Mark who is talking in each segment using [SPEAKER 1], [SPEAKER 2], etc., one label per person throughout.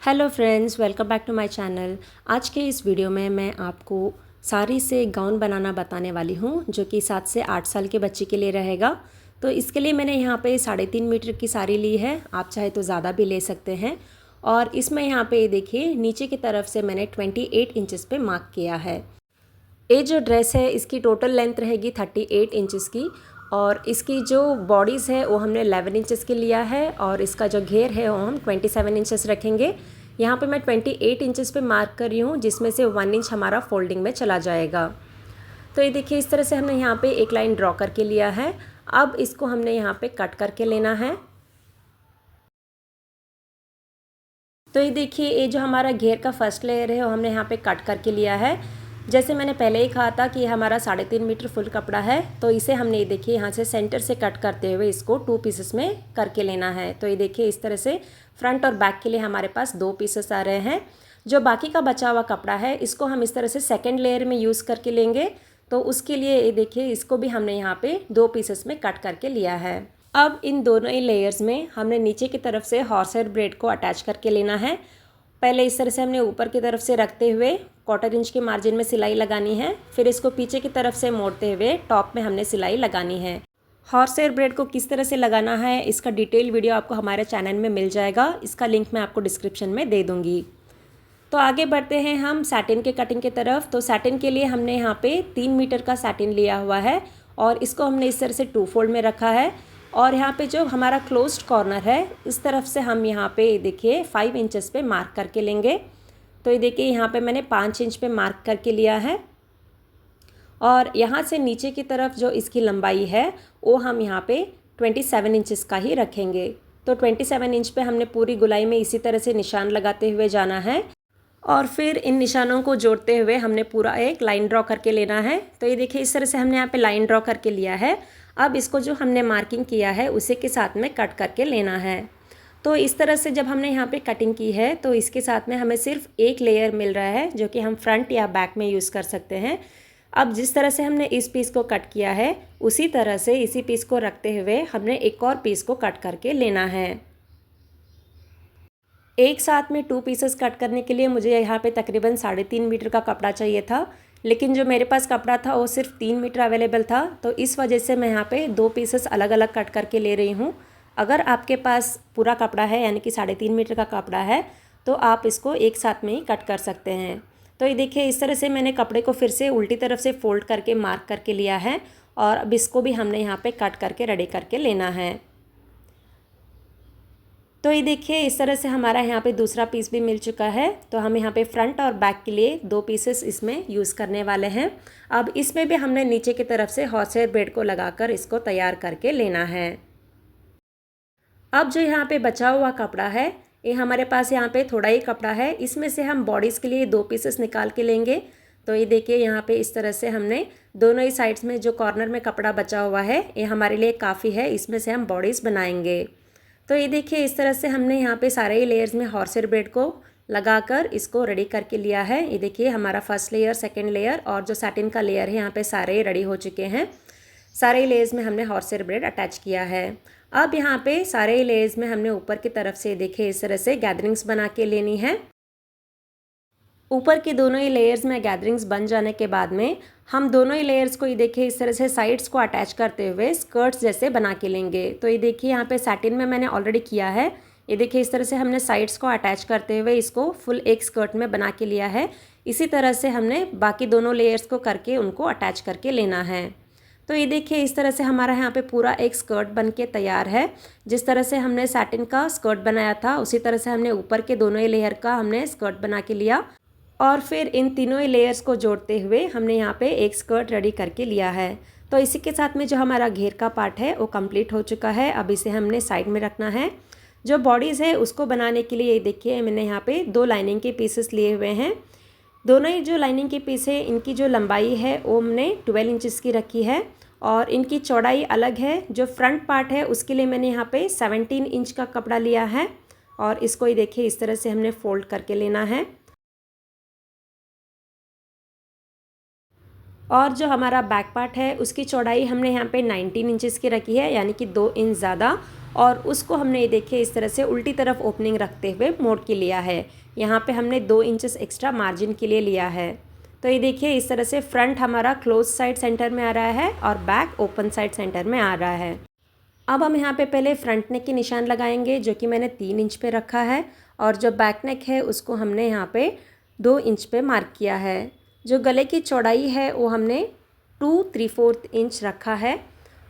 [SPEAKER 1] Hello friends, welcome back to my channel. आज के इस वीडियो में मैं आपको साड़ी से गाउन बनाना बताने वाली हूँ, जो कि 7 से 8 साल के बच्चे के लिए रहेगा। तो इसके लिए मैंने यहाँ पे 3.5 मीटर की साड़ी ली है। आप चाहे तो ज़्यादा भी ले सकते हैं। और इसमें यहाँ पे देखिए नीचे की तरफ से मैंने 28 इंचेस पे मार्क किया है। ये जो ड्रेस है इसकी टोटल लेंथ रहेगी 38 इंचेस की, और इसकी जो बॉडीज़ है वो हमने 11 इंचेस की लिया है, और इसका जो घेर है वो हम 27 इंचेस रखेंगे। यहाँ पे मैं 28 इंचेस पे मार्क कर रही हूँ, जिसमें से 1 इंच हमारा फोल्डिंग में चला जाएगा। तो ये देखिए इस तरह से हमने यहाँ पे एक लाइन ड्रॉ करके लिया है। अब इसको हमने यहाँ पे कट करके लेना है। तो ये देखिए ये जो हमारा घेर का फर्स्ट लेयर है वो हमने यहाँ पे कट करके लिया है। जैसे मैंने पहले ही कहा था कि हमारा 3.5 मीटर फुल कपड़ा है, तो इसे हमने ये देखिए यहाँ से सेंटर से कट करते हुए इसको 2 पीसेस में करके लेना है। तो ये देखिए इस तरह से फ्रंट और बैक के लिए हमारे पास 2 पीसेस आ रहे हैं। जो बाकी का बचा हुआ कपड़ा है इसको हम इस तरह से सेकेंड लेयर में यूज़ करके लेंगे। तो उसके लिए ये देखिए इसको भी हमने यहाँ पे 2 पीसेस में कट करके लिया है। अब इन दोनों ही लेयर्स में हमने नीचे की तरफ से हॉर्स हेयर ब्रेड को अटैच करके लेना है। पहले इस तरह से हमने ऊपर की तरफ से रखते हुए 1/4 इंच के मार्जिन में सिलाई लगानी है। फिर इसको पीछे की तरफ से मोड़ते हुए टॉप में हमने सिलाई लगानी है। हॉर्स हेयर ब्रेड को किस तरह से लगाना है इसका डिटेल वीडियो आपको हमारे चैनल में मिल जाएगा। इसका लिंक मैं आपको डिस्क्रिप्शन में दे दूँगी। तो आगे बढ़ते हैं हम सैटिन के कटिंग की तरफ। तो सैटिन के लिए हमने यहाँ पे 3 मीटर का सैटिन लिया हुआ है, और इसको हमने इस तरह से 2 फोल्ड में रखा है। और यहाँ पे जो हमारा क्लोज्ड कॉर्नर है इस तरफ से हम यहाँ पे देखिए 5 इंचेस पे मार्क करके लेंगे। तो ये देखिए यहाँ पे मैंने 5 इंच पे मार्क करके लिया है, और यहाँ से नीचे की तरफ जो इसकी लंबाई है वो हम यहाँ पे 27 इंचेस का ही रखेंगे। तो 27 इंच पे हमने पूरी गोलाई में इसी तरह से निशान लगाते हुए जाना है, और फिर इन निशानों को जोड़ते हुए हमने पूरा एक लाइन ड्रॉ करके लेना है। तो ये देखिए इस तरह से हमने यहाँ पे लाइन ड्रॉ करके लिया है। अब इसको जो हमने मार्किंग किया है उसी के साथ में कट करके लेना है। तो इस तरह से जब हमने यहाँ पे कटिंग की है तो इसके साथ में हमें सिर्फ एक लेयर मिल रहा है, जो कि हम फ्रंट या बैक में यूज़ कर सकते हैं। अब जिस तरह से हमने इस पीस को कट किया है उसी तरह से इसी पीस को रखते हुए हमने एक और पीस को कट करके लेना है। एक साथ में 2 पीसेस कट करने के लिए मुझे यहाँ पे तकरीबन 3.5 मीटर का कपड़ा चाहिए था, लेकिन जो मेरे पास कपड़ा था वो सिर्फ 3 मीटर अवेलेबल था। तो इस वजह से मैं यहाँ पे 2 पीसेस अलग अलग कट करके ले रही हूँ। अगर आपके पास पूरा कपड़ा है यानी कि 3.5 मीटर का कपड़ा है तो आप इसको एक साथ में ही कट कर सकते हैं। तो ये देखिए इस तरह से मैंने कपड़े को फिर से उल्टी तरफ से फोल्ड करके मार्क करके लिया है, और अब इसको भी हमने यहाँ पर कट करके रेडी करके लेना है। तो ये देखिए इस तरह से हमारा यहाँ पे दूसरा पीस भी मिल चुका है। तो हम यहाँ पे फ्रंट और बैक के लिए 2 पीसेस इसमें यूज़ करने वाले हैं। अब इसमें भी हमने नीचे की तरफ से हॉर्स हेयर ब्रेड को लगाकर इसको तैयार करके लेना है। अब जो यहाँ पे बचा हुआ कपड़ा है ये हमारे पास यहाँ पे थोड़ा ही कपड़ा है, इसमें से हम बॉडीज़ के लिए 2 पीसेस निकाल के लेंगे। तो ये देखिए यहाँ पे इस तरह से हमने दोनों ही साइड्स में जो कॉर्नर में कपड़ा बचा हुआ है ये हमारे लिए काफ़ी है, इसमें से हम बॉडीज़ बनाएंगे। तो ये देखिए इस तरह से हमने यहाँ पे सारे ही लेयर्स में हॉर्स हेयर ब्रेड को लगाकर इसको रेडी करके लिया है। ये देखिए हमारा फर्स्ट लेयर, सेकंड लेयर और जो सैटिन का लेयर है यहाँ पे सारे ही रेडी हो चुके हैं। सारे ही लेयर्स में हमने हॉर्स हेयर ब्रेड अटैच किया है। अब यहाँ पे सारे ही लेयर्स में हमने ऊपर की तरफ से देखिए इस तरह से गैदरिंग्स बना के लेनी है। ऊपर के दोनों ही लेयर्स में गैदरिंग्स बन जाने के बाद में हम दोनों ही लेयर्स को ये देखिए इस तरह से साइड्स को अटैच करते हुए स्कर्ट्स जैसे बना के लेंगे। तो ये देखिए यहाँ पे सैटिन में मैंने ऑलरेडी किया है। ये देखिए इस तरह से हमने साइड्स को अटैच करते हुए इसको फुल एक स्कर्ट में बना के लिया है। इसी तरह से हमने बाकी दोनों लेयर्स को करके उनको अटैच करके लेना है। तो ये देखिए इस तरह से हमारा यहाँ पे पूरा एक स्कर्ट बन के तैयार है। जिस तरह से हमने सैटिन का स्कर्ट बनाया था उसी तरह से हमने ऊपर के दोनों ही लेयर का हमने स्कर्ट बना के लिया, और फिर इन तीनों ही लेयर्स को जोड़ते हुए हमने यहाँ पे एक स्कर्ट रेडी करके लिया है। तो इसी के साथ में जो हमारा घेर का पार्ट है वो कंप्लीट हो चुका है। अब इसे हमने साइड में रखना है। जो बॉडीज़ है उसको बनाने के लिए ये देखिए मैंने यहाँ पे 2 लाइनिंग के पीसेस लिए हुए हैं। दोनों ही जो लाइनिंग के पीस है इनकी जो लंबाई है वो हमने 12 इंचेस की रखी है, और इनकी चौड़ाई अलग है। जो फ्रंट पार्ट है उसके लिए मैंने यहाँ पे 17 इंच का कपड़ा लिया है, और इसको ये देखिए इस तरह से हमने फोल्ड करके लेना है। और जो हमारा बैक पार्ट है उसकी चौड़ाई हमने यहाँ पे 19 इंचेस की रखी है, यानी कि 2 इंच ज़्यादा। और उसको हमने ये देखिए इस तरह से उल्टी तरफ ओपनिंग रखते हुए मोड़ के लिया है। यहाँ पे हमने 2 इंचेस एक्स्ट्रा मार्जिन के लिए लिया है। तो ये देखिए इस तरह से फ्रंट हमारा क्लोज साइड सेंटर में आ रहा है और बैक ओपन साइड सेंटर में आ रहा है। अब हम यहाँ पे पहले फ्रंट नेक के निशान लगाएंगे जो कि मैंने 3 इंच पे रखा है, और जो बैक नेक है उसको हमने यहाँ पे 2 इंच पे मार्क किया है। जो गले की चौड़ाई है वो हमने 2 3/4 इंच रखा है,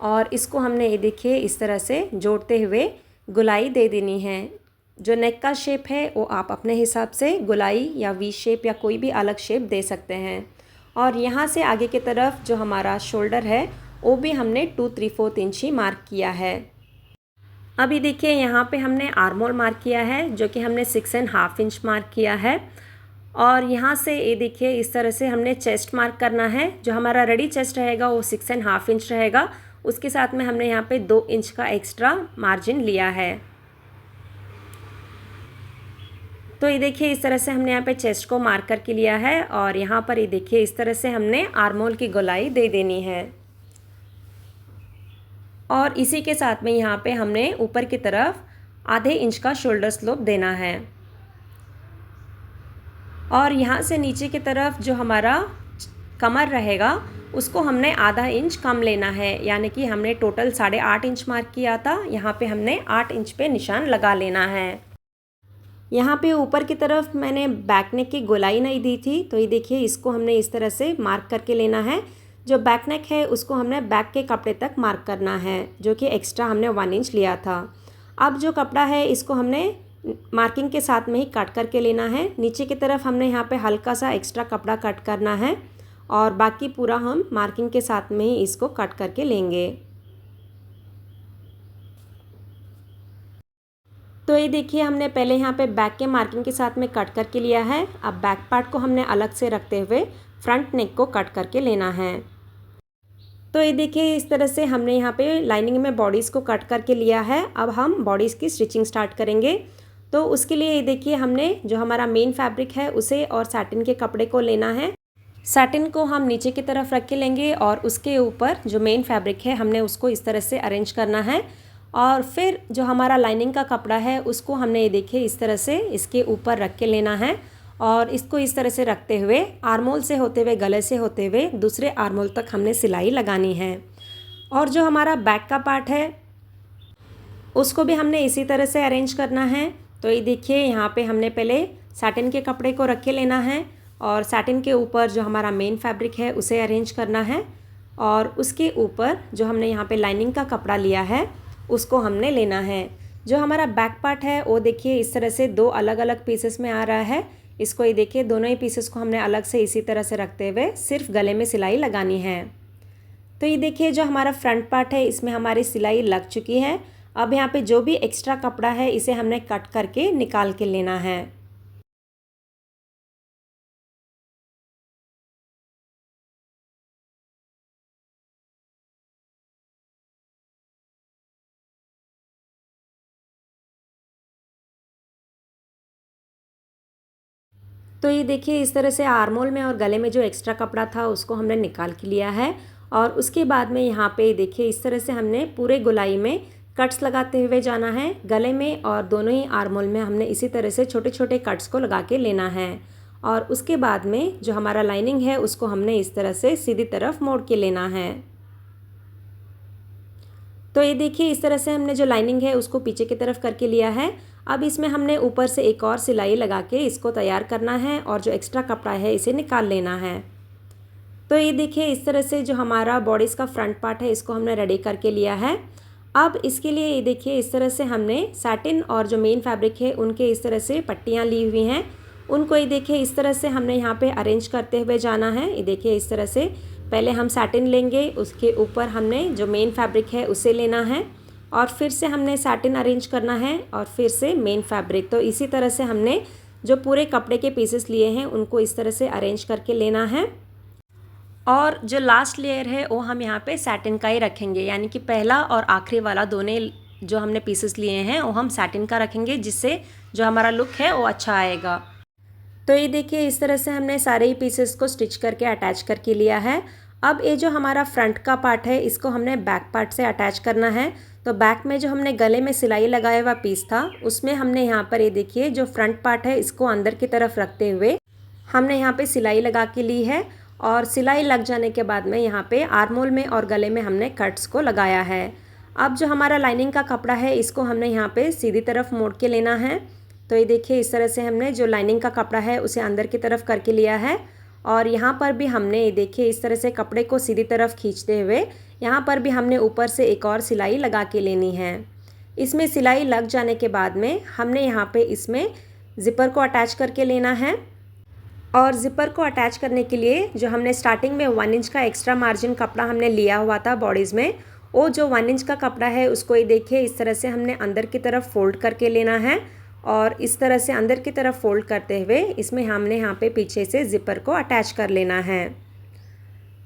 [SPEAKER 1] और इसको हमने ये देखिए इस तरह से जोड़ते हुए गुलाई दे देनी है। जो नेक का शेप है वो आप अपने हिसाब से गुलाई या वी शेप या कोई भी अलग शेप दे सकते हैं। और यहाँ से आगे की तरफ जो हमारा शोल्डर है वो भी हमने 2 3/4 इंच ही मार्क किया है। अभी देखिए यहाँ पे हमने आर्म होल मार्क किया है जो कि हमने 6.5 इंच मार्क किया है, और यहाँ से ये देखिए इस तरह से हमने चेस्ट मार्क करना है। जो हमारा रेडी चेस्ट रहेगा वो 6.5 इंच रहेगा, उसके साथ में हमने यहाँ पे 2 इंच का एक्स्ट्रा मार्जिन लिया है। तो ये देखिए इस तरह से हमने यहाँ पे चेस्ट को मार्क करके लिया है, और यहाँ पर ये देखिए इस तरह से हमने आर्म होल की गोलाई दे देनी है। और इसी के साथ में यहाँ पे हमने ऊपर की तरफ आधे इंच का शोल्डर स्लोप देना है, और यहाँ से नीचे की तरफ जो हमारा कमर रहेगा उसको हमने आधा इंच कम लेना है, यानी कि हमने टोटल 8.5 इंच मार्क किया था, यहाँ पे हमने 8 इंच पे निशान लगा लेना है। यहाँ पे ऊपर की तरफ मैंने बैक नेक की गोलाई नहीं दी थी, तो ये देखिए इसको हमने इस तरह से मार्क करके लेना है। जो बैक नेक है उसको हमने बैक के कपड़े तक मार्क करना है, जो कि एक्स्ट्रा हमने 1 इंच लिया था। अब जो कपड़ा है इसको हमने मार्किंग के साथ में ही कट करके लेना है। नीचे की तरफ हमने यहाँ पे हल्का सा एक्स्ट्रा कपड़ा कट करना है, और बाकी पूरा हम मार्किंग के साथ में ही इसको कट करके लेंगे। तो ये देखिए हमने पहले यहाँ पे बैक के मार्किंग के साथ में कट करके लिया है। अब बैक पार्ट को हमने अलग से रखते हुए फ्रंट नेक को कट करके लेना है। तो ये देखिए इस तरह से हमने यहाँ पे लाइनिंग में बॉडीज़ को कट करके लिया है। अब हम बॉडीज़ की स्टिचिंग स्टार्ट करेंगे। तो उसके लिए ये देखिए हमने जो हमारा मेन फैब्रिक है उसे और सैटिन के कपड़े को लेना है। सैटिन को हम नीचे की तरफ रख के लेंगे, और उसके ऊपर जो मेन फैब्रिक है हमने उसको इस तरह से अरेंज करना है। और फिर जो हमारा लाइनिंग का कपड़ा है उसको हमने ये देखिए इस तरह से इसके ऊपर रख के लेना है, और इसको इस तरह से रखते हुए आर्मोल से होते हुए गले से होते हुए दूसरे आर्मोल तक हमने सिलाई लगानी है। और जो हमारा बैक का पार्ट है उसको भी हमने इसी तरह से अरेंज करना है। तो ये देखिए यहाँ पे हमने पहले सैटिन के कपड़े को रख के लेना है, और सैटिन के ऊपर जो हमारा मेन फैब्रिक है उसे अरेंज करना है, और उसके ऊपर जो हमने यहाँ पे लाइनिंग का कपड़ा लिया है उसको हमने लेना है। जो हमारा बैक पार्ट है वो देखिए इस तरह से 2 अलग अलग पीसेस में आ रहा है। इसको ये देखिए दोनों ही पीसेस को हमने अलग से इसी तरह से रखते हुए सिर्फ गले में सिलाई लगानी है। तो ये देखिए जो हमारा फ्रंट पार्ट है इसमें हमारी सिलाई लग चुकी है। अब यहाँ पे जो भी एक्स्ट्रा कपड़ा है इसे हमने कट करके निकाल के लेना है। तो ये देखिए इस तरह से आर्मोल में और गले में जो एक्स्ट्रा कपड़ा था उसको हमने निकाल के लिया है, और उसके बाद में यहाँ पे देखिए इस तरह से हमने पूरे गोलाई में कट्स लगाते हुए जाना है। गले में और दोनों ही आर्मोल में हमने इसी तरह से छोटे छोटे कट्स को लगा के लेना है, और उसके बाद में जो हमारा लाइनिंग है उसको हमने इस तरह से सीधी तरफ मोड़ के लेना है। तो ये देखिए इस तरह से हमने जो लाइनिंग है उसको पीछे की तरफ करके लिया है। अब इसमें हमने ऊपर से एक और सिलाई लगा के इसको तैयार करना है, और जो एक्स्ट्रा कपड़ा है इसे निकाल लेना है। तो ये देखिए इस तरह से जो हमारा बॉडीज़ का फ्रंट पार्ट है इसको हमने रेडी करके लिया है। अब इसके लिए ये देखिए इस तरह से हमने सैटिन और जो मेन फैब्रिक है उनके इस तरह से पट्टियाँ ली हुई हैं, उनको ये देखिए इस तरह से हमने यहाँ पे अरेंज करते हुए जाना है। ये देखिए इस तरह से पहले हम सैटिन लेंगे, उसके ऊपर हमने जो मेन फैब्रिक है उसे लेना है, और फिर से हमने सैटिन अरेंज करना है, और फिर से मेन फैब्रिक। तो इसी तरह से हमने जो पूरे कपड़े के पीसेस लिए हैं उनको इस तरह से अरेंज करके लेना है। और जो लास्ट लेयर है वो हम यहाँ पे सैटिन का ही रखेंगे, यानी कि पहला और आखिरी वाला दोनों जो हमने पीसेस लिए हैं वो हम सैटिन का रखेंगे, जिससे जो हमारा लुक है वो अच्छा आएगा। तो ये देखिए इस तरह से हमने सारे ही पीसेस को स्टिच करके अटैच करके लिया है। अब ये जो हमारा फ्रंट का पार्ट है इसको हमने बैक पार्ट से अटैच करना है। तो बैक में जो हमने गले में सिलाई लगाया हुआ पीस था उसमें हमने यहाँ पर ये देखिए जो फ्रंट पार्ट है इसको अंदर की तरफ रखते हुए हमने यहाँ पे सिलाई लगा के ली है और सिलाई लग जाने के बाद में यहाँ पे आर्मोल में और गले में हमने कट्स को लगाया है। अब जो हमारा लाइनिंग का कपड़ा है इसको हमने यहाँ पे सीधी तरफ मोड़ के लेना है। तो ये देखिए इस तरह से हमने जो लाइनिंग का कपड़ा है उसे अंदर की तरफ करके लिया है और यहाँ पर भी हमने ये देखिए इस तरह से कपड़े को सीधी तरफ खींचते हुए यहाँ पर भी हमने ऊपर से एक और सिलाई लगा के लेनी है। इसमें सिलाई लग जाने के बाद में हमने यहाँ पे इसमें ज़िपर को अटैच करके लेना है और ज़िपर को अटैच करने के लिए जो हमने स्टार्टिंग में 1 इंच का एक्स्ट्रा मार्जिन कपड़ा हमने लिया हुआ था बॉडीज़ में, वो जो 1 इंच का कपड़ा है उसको ये देखिए इस तरह से हमने अंदर की तरफ फोल्ड करके लेना है और इस तरह से अंदर की तरफ फोल्ड करते हुए इसमें हमने यहाँ पे पीछे से ज़िपर को अटैच कर लेना है।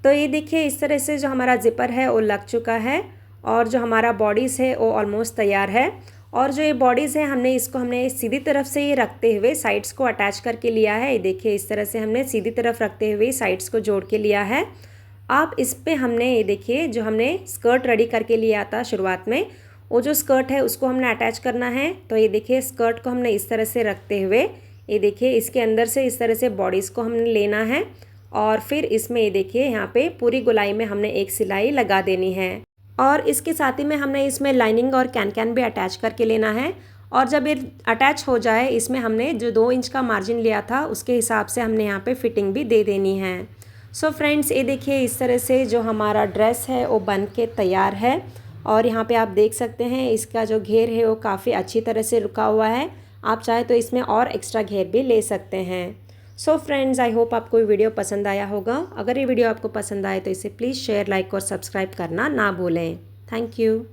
[SPEAKER 1] तो ये देखिए इस तरह से जो हमारा ज़िपर है वो लग चुका है और जो हमारा बॉडीज़ है वो ऑलमोस्ट तैयार है। और जो ये बॉडीज़ है हमने सीधी तरफ से ये रखते हुए साइड्स को अटैच करके लिया है। ये देखिए इस तरह से हमने सीधी तरफ रखते हुए साइड्स को जोड़ के लिया है। अब इस पे हमने ये देखिए जो हमने स्कर्ट रेडी करके लिया था शुरुआत में, वो जो स्कर्ट है उसको हमने अटैच करना है। तो ये देखिए स्कर्ट को हमने इस तरह से रखते हुए ये देखिए इसके अंदर से इस तरह से बॉडीज़ को हमने लेना है और फिर इसमें ये देखिए यहाँ पे पूरी गोलाई में हमने एक सिलाई लगा देनी है और इसके साथ ही में हमने इसमें लाइनिंग और कैन भी अटैच करके लेना है। और जब ये अटैच हो जाए इसमें हमने जो 2 इंच का मार्जिन लिया था उसके हिसाब से हमने यहाँ पे फिटिंग भी दे देनी है। सो फ्रेंड्स ये देखिए इस तरह से जो हमारा ड्रेस है वो बन के तैयार है और यहाँ पे आप देख सकते हैं इसका जो घेर है वो काफ़ी अच्छी तरह से रुका हुआ है। आप चाहे तो इसमें और एक्स्ट्रा घेर भी ले सकते हैं। सो फ्रेंड्स आई होप आपको ये वीडियो पसंद आया होगा। अगर ये वीडियो आपको पसंद आए तो इसे प्लीज़ शेयर, लाइक और सब्सक्राइब करना ना भूलें। Thank you.